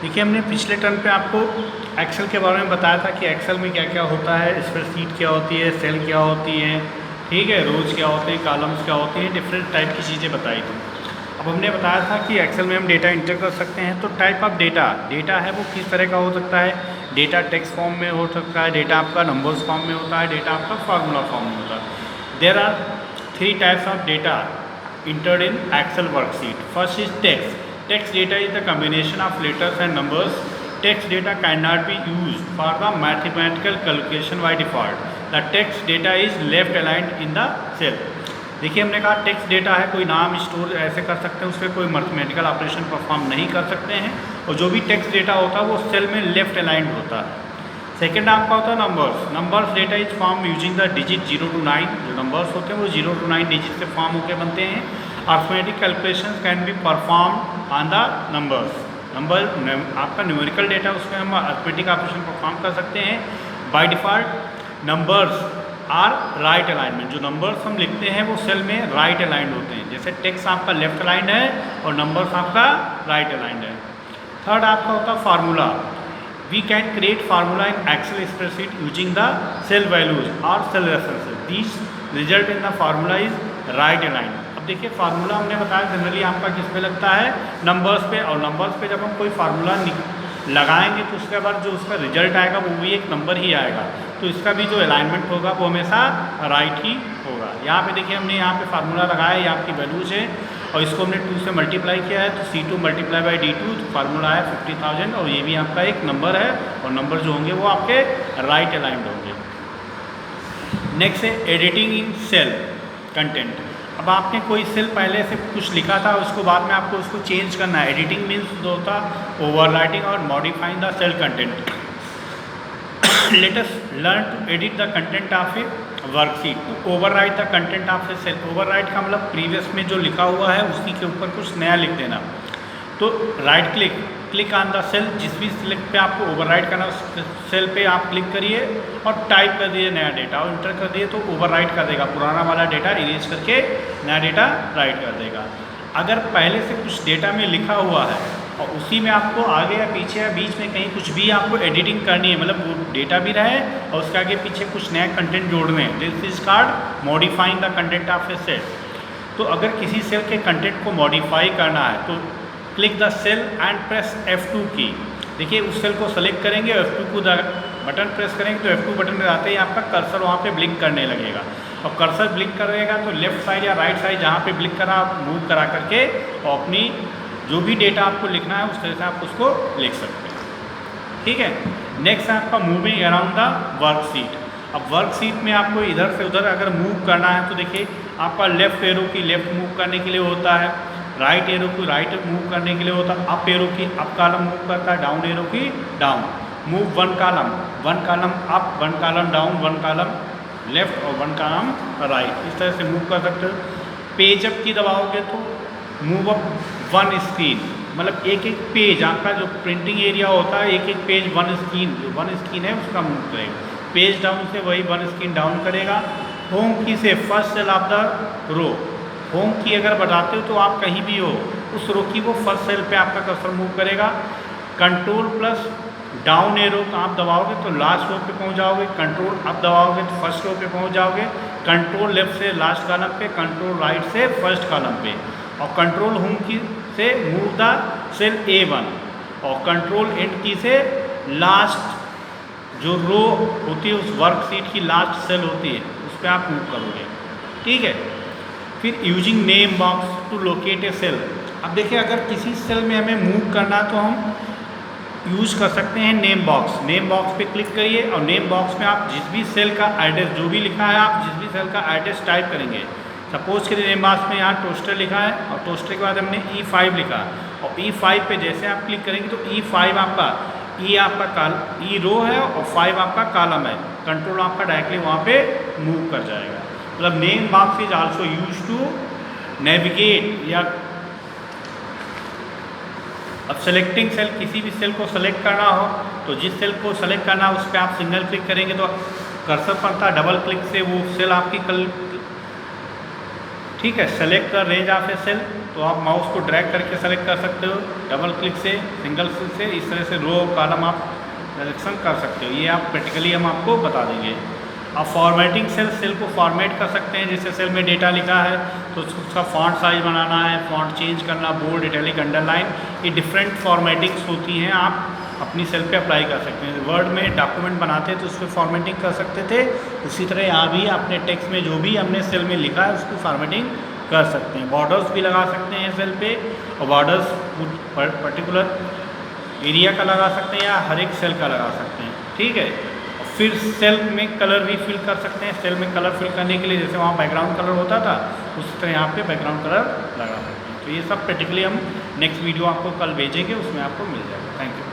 देखिए हमने पिछले टर्म पे आपको एक्सेल के बारे में बताया था कि एक्सेल में क्या क्या होता है, स्प्रेडशीट क्या होती है, सेल क्या होती है, ठीक है, रोज क्या होते हैं, कॉलम्स क्या होते हैं, डिफरेंट टाइप की चीज़ें बताई थी। अब हमने बताया था कि एक्सेल में हम डेटा इंटर कर सकते हैं। तो टाइप ऑफ डेटा है वो किस तरह का हो सकता है। डेटा टेक्स्ट फॉर्म में हो सकता है, डेटा आपका नंबर्स फॉर्म में होता है, डेटा आपका फार्मूला फॉर्म में होता है। There are 3 types of data entered in Excel worksheet. First is text. Text data is the combination of letters and numbers. Text data cannot be used for the mathematical calculation by default. The text data is left aligned in the cell. देखिए हमने कहा text data है, कोई नाम store ऐसे कर सकते हैं, उस पर कोई मैथमेटिकल ऑपरेशन परफॉर्म नहीं कर सकते हैं, और जो भी टेक्स्ट डेटा होता है वो सेल में लेफ्ट अलाइंड होता है। सेकेंड आपका होता है numbers data is form using the digit 0 to 9। जो नंबर्स होते हैं वो 0 to 9 डिजिट से फॉर्म होकर बनते हैं। Arithmetic calculation can be perform on the number आपका न्यूमेरिकल डेटा, उसमें हम अर्थमेटिक ऑपरेशन परफॉर्म कर सकते हैं। By default numbers are right alignment. जो नंबर्स हम लिखते हैं वो सेल में राइट अलाइंड होते हैं, जैसे टेक्स्ट आपका लेफ्ट अलाइंड है और नंबर्स आपका राइट अलाइंड है। थर्ड आपका होता है formula. We can create formula in Excel spreadsheet using the cell values or cell references. These result in the formula is right aligned. अब देखिए फार्मूला हमने बताया जनरली आपका किस पे लगता है, नंबर्स पे, और नंबर्स पे जब हम कोई फार्मूला लगाएंगे तो उसके बाद जो उसका रिजल्ट आएगा वो भी एक नंबर ही आएगा, तो इसका भी जो अलाइनमेंट होगा वो हमेशा राइट ही होगा। यहाँ पे देखिए हमने यहाँ पे फार्मूला लगाया, ये आपकी वैल्यूज है और इसको हमने 2 से मल्टीप्लाई किया है, तो C2 मल्टीप्लाई बाई D2, तो फार्मूला है 50,000, और ये भी आपका एक नंबर है, और नंबर जो होंगे वो आपके राइट अलाइंड होंगे। नेक्स्ट है एडिटिंग इन सेल कंटेंट। अब आपने कोई सेल पहले से कुछ लिखा था, उसको बाद में आपको उसको चेंज करना है। एडिटिंग मीन्स जो होता ओवरराइटिंग और modifying the cell content. Let us learn to edit the content of a worksheet. To overwrite the content of a cell. Overwrite का मतलब प्रीवियस में जो लिखा हुआ है उसी के ऊपर कुछ नया लिख देना। तो right click on the cell, जिस भी सेल पे आपको ओवरराइट करना सेल पे आप क्लिक करिए और टाइप कर दिए नया डेटा और इंटर कर दिए, तो ओवरराइट कर देगा, पुराना वाला डेटा इरेज करके नया डेटा राइट कर देगा। अगर पहले से कुछ डेटा में लिखा हुआ है और उसी में आपको आगे या पीछे या बीच में कहीं कुछ भी आपको एडिटिंग करनी है, मतलब वो डेटा भी रहे और उसके आगे पीछे कुछ नया कंटेंट जोड़ने हैं, this is called modifying the content of a cell. तो अगर किसी सेल के कंटेंट को मॉडिफाई करना है तो click the cell and press F2 key. देखिए उस सेल को सेलेक्ट करेंगे, F2 को बटन प्रेस करेंगे तो F2 बटन में आते ही आपका कर्सर वहाँ पे ब्लिंक करने लगेगा, और कर्सर ब्लिंक करेगा तो लेफ्ट साइड या राइट साइड जहाँ पे ब्लिंक करा आप मूव करा करके और अपनी जो भी डेटा आपको लिखना है उस तरह से आप उसको लिख सकते हैं। ठीक है, नेक्स्ट है आपका मूविंग अराउंड द वर्कशीट। अब वर्कशीट में आपको इधर से उधर अगर मूव करना है तो देखिए आपका लेफ्ट एरो की लेफ्ट मूव करने के लिए होता है, राइट एरो की राइट मूव करने के लिए होता है, अप एरो की अप कॉलम मूव करता है, डाउन एरो की down. Move one column up, one column down, one column left और वन कॉलम राइट, इस तरह से मूव कर सकते हो। पेज अप की दबाओगे तो मूव अप वन स्क्रीन, मतलब एक एक पेज आपका जो प्रिंटिंग एरिया होता है एक एक पेज वन स्क्रीन, जो वन स्क्रीन है उसका मूव करेगा। पेज डाउन से वही वन स्क्रीन डाउन करेगा। होम की से first cell of the row, home key अगर बढ़ाते हो तो आप कहीं भी हो उस रो की वो फर्स्ट सेल पे आपका कर्सर मूव करेगा। कंट्रोल प्लस डाउन एरो आप दबाओगे तो लास्ट रो पे पहुंच जाओगे, कंट्रोल अप दबाओगे तो फर्स्ट रो पे पहुंच जाओगे, कंट्रोल लेफ्ट से लास्ट कॉलम पे, कंट्रोल राइट से फर्स्ट कॉलम पे, और कंट्रोल होम की से मूव द सेल A1, और कंट्रोल एंड की से लास्ट जो रो होती है उस वर्कशीट की लास्ट सेल होती है उस पर आप मूव करोगे। ठीक है, फिर using name box to locate a cell. अब देखिए अगर किसी सेल में हमें मूव करना है तो हम यूज कर सकते हैं नेम बॉक्स। नेम बॉक्स पे क्लिक करिए और नेम बॉक्स में आप जिस भी सेल का एड्रेस जो भी लिखा है आप जिस भी सेल का एड्रेस टाइप करेंगे। सपोज के नेम बॉक्स में यहाँ टोस्टर लिखा है और टोस्टर के बाद हमने E5 लिखा, और E5 पे जैसे आप क्लिक करेंगे तो E5 आपका E रो है और 5 आपका कॉलम है, कंट्रोल आपका डायरेक्टली वहाँ पे मूव कर जाएगा। मतलब name box is also use to navigate, या अब सेलेक्टिंग सेल, किसी भी सेल को सेलेक्ट करना हो तो जिस सेल को सेलेक्ट करना है उस पर आप सिंगल क्लिक करेंगे तो कर्सर पड़ता है, डबल क्लिक से वो सेल आपकी ठीक है, select the range of a cell, तो आप माउस को ड्रैग करके सेलेक्ट कर सकते हो, डबल क्लिक से, सिंगल क्लिक से, इस तरह से रो कॉलम आप सिलेक्शन कर सकते हो। ये आप प्रैक्टिकली हम आपको बता देंगे। आप फॉर्मेटिंग सेल को फॉर्मेट कर सकते हैं। जैसे सेल में डेटा लिखा है तो उसका फॉन्ट साइज बनाना है, फॉन्ट चेंज करना, बोल्ड, इटैलिक, अंडरलाइन, ये डिफरेंट फॉर्मेटिंग्स होती हैं, आप अपनी सेल पे अप्लाई कर सकते हैं। वर्ड में डॉक्यूमेंट बनाते तो उस पर फॉर्मेटिंग कर सकते थे, उसी तरह यहाँ भी अपने टेक्स्ट में जो भी हमने सेल में लिखा है उसको फॉर्मेटिंग कर सकते हैं। बॉर्डर्स भी लगा सकते हैं सेल पे, और बॉर्डर्स पर्टिकुलर एरिया का लगा सकते हैं या हर एक सेल का लगा सकते हैं, ठीक है। फिर सेल में कलर भी फिल कर सकते हैं। सेल में कलर फिल करने के लिए जैसे वहाँ बैकग्राउंड कलर होता था, उसी तरह यहाँ पे बैकग्राउंड कलर लगा सकते हैं। तो ये सब प्रैक्टिकली हम नेक्स्ट वीडियो आपको कल भेजेंगे, उसमें आपको मिल जाएगा। Thank you.